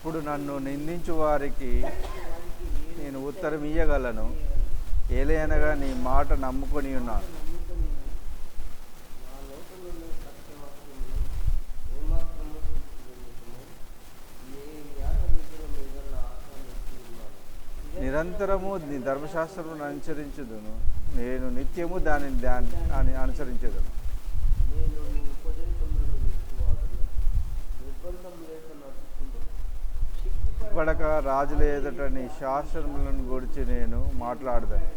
ఇప్పుడు నన్ను నిందించు వారికి నేను ఉత్తరం ఇయ్యగలను. ఏలయనగా నీ మాట నమ్ముకొని ఉన్నాను. నిరంతరము నీ ధర్మశాస్త్రమును అనుసరించుదును. నేను నిత్యము దానిని అనుసరించుదును. పడక రాజుల ఎదుట నీ శాసనములను గురించి నేను మాట్లాడదాను.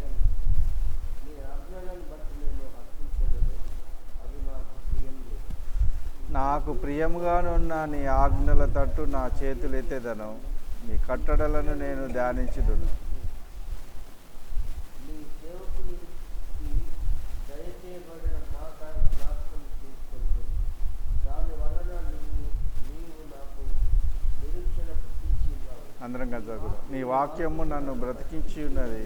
నాకు ప్రియముగానున్న నీ ఆజ్ఞల తట్టు నా చేతులు ఎత్తేదను. నీ కట్టడలను నేను ధ్యానించుదును. అందరం కలిసి నీ వాక్యము నన్ను బ్రతికించి ఉన్నది.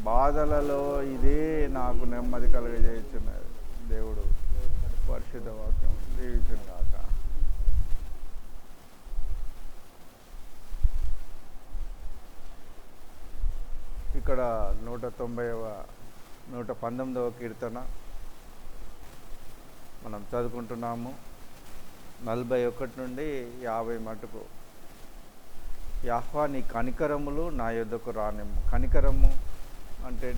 బాధలలో ఇదే నాకు నెమ్మది కలుగజేయుచున్నది. దేవుడు పరిశుద్ధ వాక్యం దీవించును గాక. ఇక్కడ 119వ కీర్తన మనం చదువుకుంటున్నాము. 41 నుండి 50 మటుకు. యెహోవా నీ కనికరములు నా యొద్దకు రానిమ్ము. కనికరము అంటే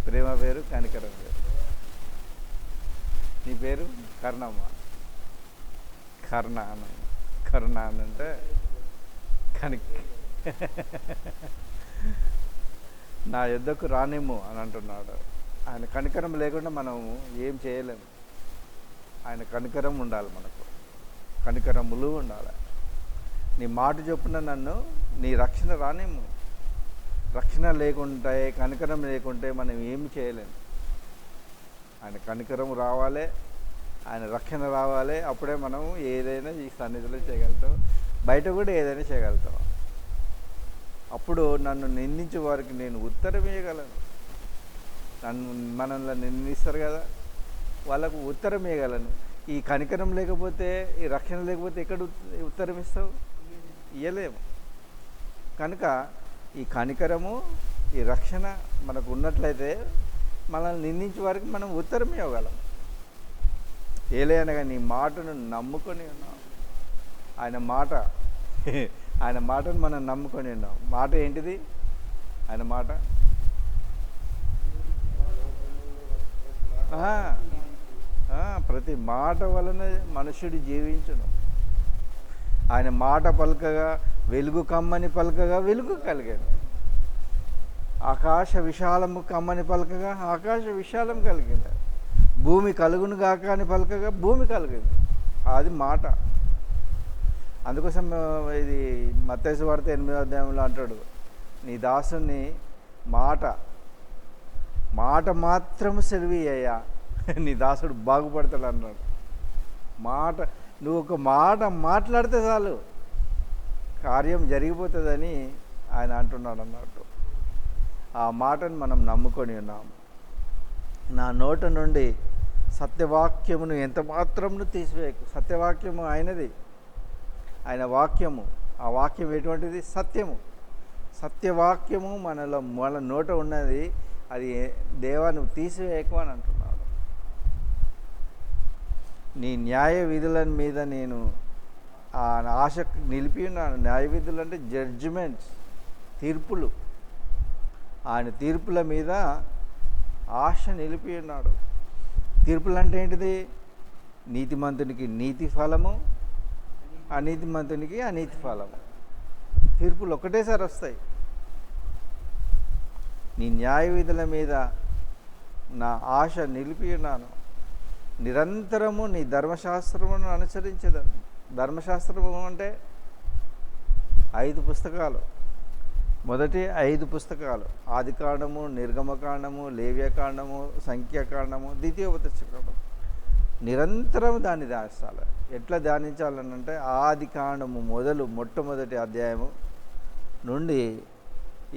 ప్రేమ పేరు, కనికరం పేరు. నీ పేరు కర్ణమ్మ. కర్ణ అని అంటే నా యొద్దకు రానిమ్ము అని అంటున్నాడు. ఆయన కనికరం లేకుండా మనము ఏం చేయలేము. ఆయన కనికరం ఉండాలి, మనకు కనికరములు ఉండాలి. నీ మాట చొప్పున నన్ను నీ రక్షణ రానిమ్ము. రక్షణ లేకుంటే, కనికరం లేకుంటే మనం ఏమి చేయలేము. ఆయన కనికరం రావాలి, ఆయన రక్షణ రావాలి. అప్పుడే మనం ఏదైనా ఈ సన్నిధిలో చేయగలుగుతాం, బయట కూడా ఏదైనా చేయగలుగుతాం. అప్పుడు నన్ను నిందించే వారికి నేను ఉత్తరం ఇవ్వగలను. మనల్ని నిందిస్తారు కదా, వాళ్ళకు ఉత్తరం ఇవ్వగలను. ఈ కనికరం లేకపోతే, ఈ రక్షణ లేకపోతే ఎక్కడ ఉత్తరం ఇస్తావు? ఇవ్వలేము. కనుక ఈ కనికరము, ఈ రక్షణ మనకు ఉన్నట్లయితే మనల్ని నిందించే వారికి మనం ఉత్తరం ఇవ్వగలం. ఏలయనగా నీ మాటను నమ్ముకొని ఉన్నాం. ఆయన మాటను మనం నమ్ముకొని ఉన్నాం. మాట ఏంటిది? ఆయన మాట ప్రతి మాట వలన మనుష్యుడు జీవించును. ఆయన మాట పలకగా వెలుగు కమ్మని పలకగా వెలుగు కలిగాను. ఆకాశ విశాలము కమ్మని పలకగా ఆకాశ విశాలం కలిగింది. భూమి కలుగును గాక అని పలకగా భూమి కలిగింది. అది మాట. అందుకోసం ఇది మత్తయి సువార్త 8వ అధ్యాయంలో అంటాడు, నీ దాసుని మాట మాత్రము సెలవీయ్యా, నీ దాసుడు బాగుపడతాడు అన్నాడు. నువ్వు ఒక మాట మాట్లాడితే చాలు కార్యం జరిగిపోతుందని ఆయన అంటున్నాడు అన్నట్టు. ఆ మాటను మనం నమ్ముకొని ఉన్నాము. నా నోట నుండి సత్యవాక్యమును ఎంత మాత్రమును తీసివేయకు. సత్యవాక్యము ఆయనది, ఆయన వాక్యము. ఆ వాక్యం ఎటువంటిది? సత్యము. సత్యవాక్యము మన నోట ఉన్నది. అది దేవా నువ్వు తీసివేయకు అని అంటున్నాడు. నీ న్యాయ విధుల మీద నేను ఆశ నిలిపి ఉన్నాను. న్యాయ విధులు అంటే జడ్జిమెంట్స్, తీర్పులు. ఆయన తీర్పుల మీద ఆశ నిలిపి ఉన్నాడు. తీర్పులు అంటే ఏంటిది? నీతిమంతునికి నీతి ఫలము, అనీతిమంతునికి అనీతి ఫలము. తీర్పులు ఒకటేసారి వస్తాయి. నీ న్యాయ విధుల మీద నా ఆశ నిలిపి ఉన్నాను. నిరంతరము నీ ధర్మశాస్త్రమును అనుసరించేదాన్ని. ధర్మశాస్త్రము అంటే 5 పుస్తకాలు. మొదటి 5 పుస్తకాలు ఆదికాండము, నిర్గమకాండము, లేవ్యకాండము, సంఖ్యాకాండము, ద్వితీయోపదేశకాండము. నిరంతరం దాన్ని ధ్యానించాలి. ఎట్లా ధ్యానించాలనంటే ఆదికాండము మొట్టమొదటి అధ్యాయము నుండి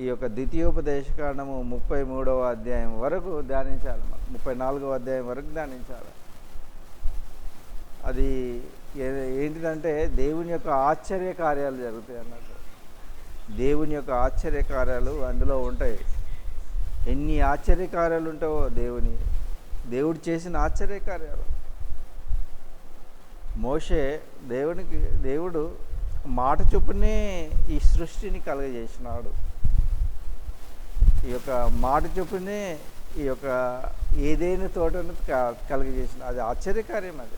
ఈ యొక్క ద్వితీయోపదేశకాండము 33వ అధ్యాయం వరకు ధ్యానించాలి. 34వ అధ్యాయం వరకు ధ్యానించాలి. అది ఏంటిదంటే దేవుని యొక్క ఆశ్చర్య కార్యాలు జరుగుతాయి అన్నట్టు. దేవుని యొక్క ఆశ్చర్య కార్యాలు అందులో ఉంటాయి. ఎన్ని ఆశ్చర్య కార్యాలు ఉంటావో దేవుడు చేసిన ఆశ్చర్య కార్యాలు. మోషే దేవుడు మాట చొప్పునే ఈ సృష్టిని కలుగజేసినాడు. ఈ యొక్క మాట చొప్పునే ఈ యొక్క ఏదైనా తోటను కలుగజేసిన, అది ఆశ్చర్యకార్యం. అది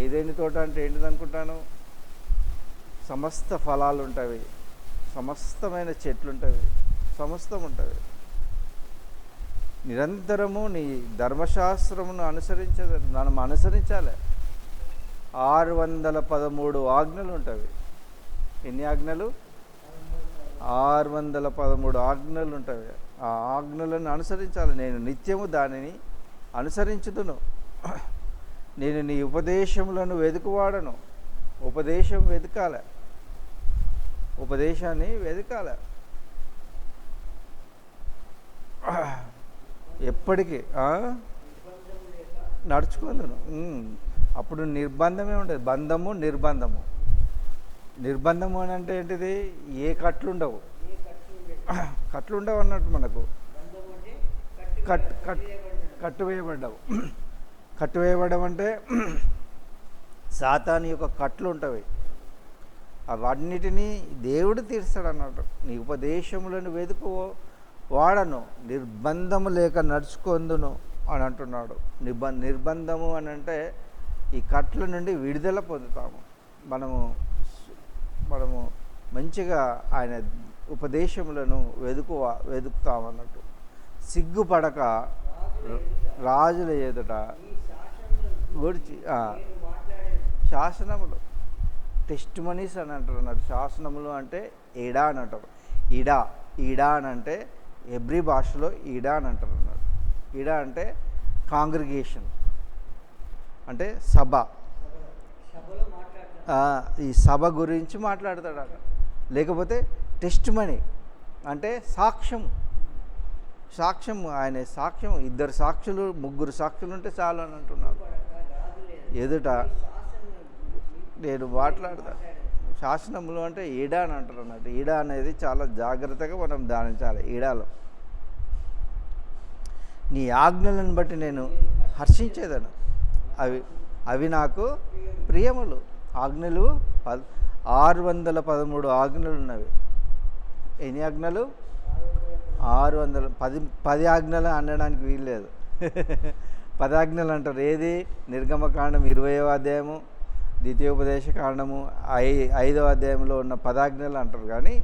ఏదైనా తోట అంటే ఏంటిదనుకుంటాను? సమస్త ఫలాలు ఉంటాయి, సమస్తమైన చెట్లు ఉంటాయి, సమస్తం ఉంటుంది. నిరంతరము నీ ధర్మశాస్త్రమును మనం అనుసరించాలి. 613 ఆజ్ఞలు ఉంటాయి. ఎన్ని ఆజ్ఞలు? 613 ఆజ్ఞలు ఉంటాయి. ఆ ఆజ్ఞలను అనుసరించాలి. నేను నిత్యము దానిని అనుసరించుదును. నేను నీ ఉపదేశములను వెతుకువాడను. ఉపదేశాన్ని వెతకాలి ఎప్పటికీ నడుచుకుందును. అప్పుడు నిర్బంధమే ఉండదు. నిర్బంధము అని అంటే ఏంటిది? ఏ కట్లుండవు అన్నట్టు. మనకు కట్టువేయబడ్డం అంటే సాతాను యొక్క కట్లు ఉంటాయి. అవన్నిటినీ దేవుడు తీర్స్తాడు అన్నట్టు. నీ ఉపదేశములను వాడను, నిర్బంధము లేక నడుచుకొందును అని అంటున్నాడు. నిర్బంధము అని అంటే ఈ కట్ల నుండి విడుదల పొందుతాము. మనము మంచిగా ఆయన ఉపదేశములను వెతుకుతామన్నట్టు. సిగ్గుపడక రాజుల ఎదుట గురించి శాసనములు, టెస్ట్ మనీస్ అని అంటారు అన్నట్టు. శాసనములు అంటే ఈడా అని అంటారు. ఈడా అని అంటే ఎబ్రి భాషలో ఈడా అని అంటారు అన్నట్టు. ఈడా అంటే కాంగ్రిగేషన్, అంటే సభ. ఈ సభ గురించి మాట్లాడతాడు. లేకపోతే టెస్ట్ మనీ అంటే సాక్ష్యం. ఆయన సాక్ష్యం, 2 సాక్షులు 3 సాక్షులు ఉంటే చాలు అని అంటున్నాడు. ఎదుట నేను మాట్లాడతాను. శాసనములు అంటే ఈడా అని అంటారు అన్నట్టు. ఈడా అనేది చాలా జాగ్రత్తగా మనం ధ్యానించాలి. ఈడాలో నీ ఆజ్ఞలను బట్టి నేను హర్షించేదను. అవి నాకు ప్రియములు. ఆజ్ఞలు 613 ఆజ్ఞలు ఉన్నవి. ఎన్ని ఆజ్ఞలు? 600. 10 ఆజ్ఞలు అనడానికి వీల్లేదు. 10 ఆజ్ఞలు అంటారు. ఏది? నిర్గమకాండం 20వ అధ్యాయము, ద్వితీయోపదేశ కాండము 5వ అధ్యాయంలో ఉన్న 10 ఆజ్ఞలు అంటారు. కానీ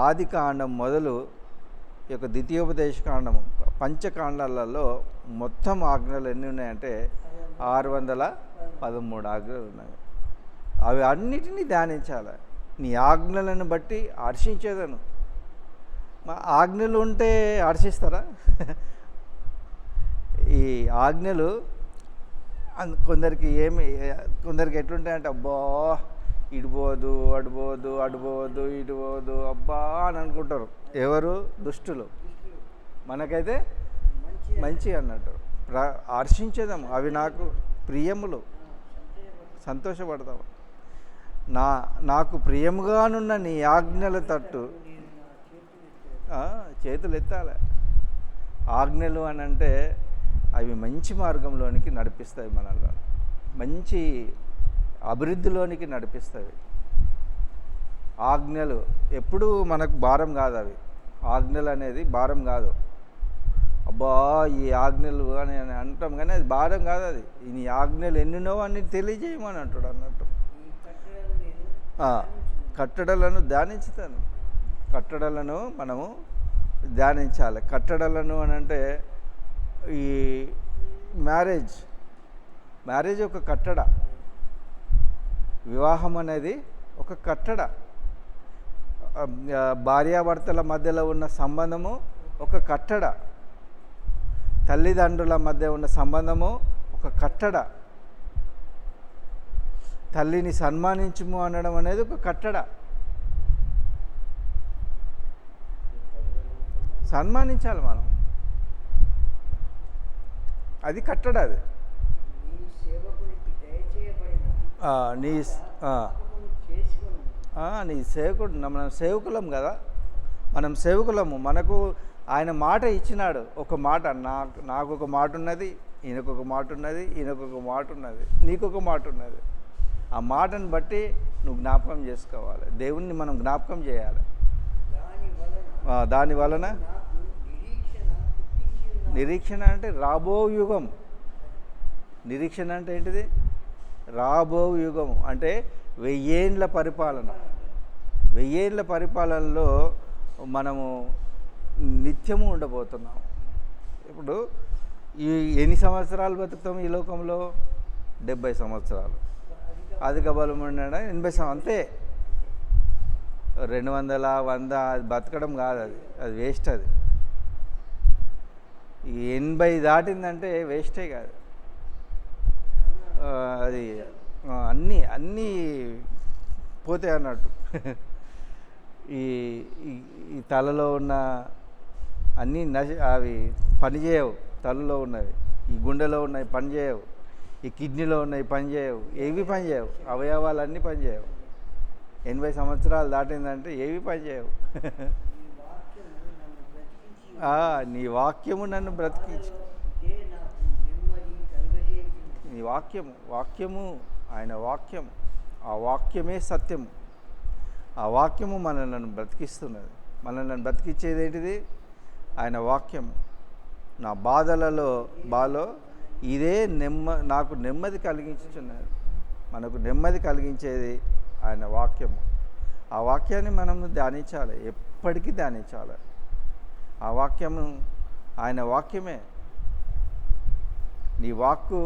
ఆది కాండం మొదలు ఈ యొక్క ద్వితీయోపదేశ కాండము, పంచకాండాలలో మొత్తం ఆజ్ఞలు ఎన్ని ఉన్నాయంటే 613 ఆజ్ఞలు ఉన్నాయి. అవి అన్నిటినీ ధ్యానించాలి. నీ ఆజ్ఞలను బట్టి హర్షించేదను. ఆజ్ఞలు ఉంటే హర్షిస్తారా? ఈ ఆజ్ఞలు కొందరికి ఎట్లుంటాయంటే, అబ్బా ఇటుపోదు అటుపోదు ఇటుపోదు అబ్బా అని అనుకుంటారు. ఎవరు? దుష్టులు. మనకైతే మంచి అన్నట్టు. హర్షించేదాము. అవి నాకు ప్రియములు. సంతోషపడతాము. నాకు ప్రియముగానున్న నీ ఆజ్ఞల తట్టు చేతులు ఎత్తాలి. ఆజ్ఞలు అని అంటే అవి మంచి మార్గంలోనికి నడిపిస్తాయి, మనల్ని మంచి అభివృద్ధిలోనికి నడిపిస్తాయి. ఆజ్ఞలు ఎప్పుడూ మనకు భారం కాదు. అవి ఆజ్ఞలు అనేది భారం కాదు. అబ్బా ఈ ఆజ్ఞలు అని అంటాం కానీ అది భారం కాదు. అది ఈ ఆజ్ఞలు ఎన్నినో అన్ని తెలియజేయమని అంటాడు అన్నట్టు. కట్టడలను ధ్యానించుతాను. కట్టడలను మనము ధ్యానించాలి. కట్టడలను అని అంటే ఈ మ్యారేజ్ ఒక కట్టడ. వివాహం అనేది ఒక కట్టడ. భార్యాభర్తల మధ్యలో ఉన్న సంబంధము ఒక కట్టడ. తల్లిదండ్రుల మధ్య ఉన్న సంబంధము ఒక కట్టడ. తల్లిని సన్మానించుము అనడం అనేది ఒక కట్టడ. సన్మానించాలి మనం. అది కట్టడ. అది ఆ, నీ ఆ, నీ సేవకుడు మనం సేవకులం కదా, మనం సేవకులము. మనకు ఆయన మాట ఇచ్చినాడు. ఒక మాట, నాకు ఒక మాట ఉన్నది, ఈయనకొక మాట ఉన్నది, ఈయనకొక మాట ఉన్నది, నీకొక మాట ఉన్నది. ఆ మాటను బట్టి నువ్వు జ్ఞాపకం చేసుకోవాలి. దేవుణ్ణి మనం జ్ఞాపకం చేయాలి. దాని వలన నిరీక్షణ అంటే రాబో యుగం. నిరీక్షణ అంటే ఏంటిది? రాబో యుగం అంటే 1000 ఏండ్ల పరిపాలన. 1000 ఏండ్ల పరిపాలనలో మనము నిత్యము ఉండబోతున్నాం. ఇప్పుడు ఈ ఎన్ని సంవత్సరాలు బతుకుతాం ఈ లోకంలో? 70 సంవత్సరాలు. అధిక బలం ఉండడా 80 అంతే. 200 100 అది బతకడం కాదు, అది వేస్ట్. అది 80 దాటిందంటే వేస్టే కాదు. అది అన్నీ పోతాయి అన్నట్టు. ఈ ఈ తలలో ఉన్న అన్నీ అవి పనిచేయవు. తలలో ఉన్నవి, ఈ గుండెలో ఉన్నవి పనిచేయవు, ఈ కిడ్నీలో ఉన్నవి పనిచేయవు, ఏవి పనిచేయవు. అవయవాలన్నీ పనిచేయవు. 80 సంవత్సరాలు దాటిందంటే ఏవి పనిచేయవు. నీ వాక్యము నన్ను బ్రతికించు. నీ వాక్యము ఆయన వాక్యం. ఆ వాక్యమే సత్యము. ఆ వాక్యము మనల్ని బ్రతికిస్తున్నది. మనల్ని బ్రతికించేది ఏంటిది? ఆయన వాక్యం. నా బాధలో ఇదే నాకు నెమ్మది కలిగించుచున్నది. మనకు నెమ్మది కలిగించేది ఆయన వాక్యము. ఆ వాక్యాన్ని మనం ధ్యానించాలి, ఎప్పటికీ ధ్యానించాలి. ఆ వాక్యము ఆయన వాక్యమే. నీ వాక్కు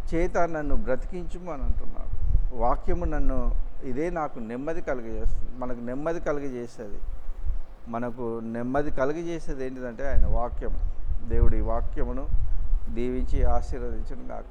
చేత నన్ను బ్రతికించుము అని అంటున్నాడు. వాక్యము ఇదే నాకు నెమ్మది కలిగజేస్తుంది. మనకు నెమ్మది కలిగజేస్తుంది. మనకు నెమ్మది కలిగజేసేది ఏంటిదంటే ఆయన వాక్యం. దేవుడి వాక్యమును దీవించి ఆశీర్వదించును గాక.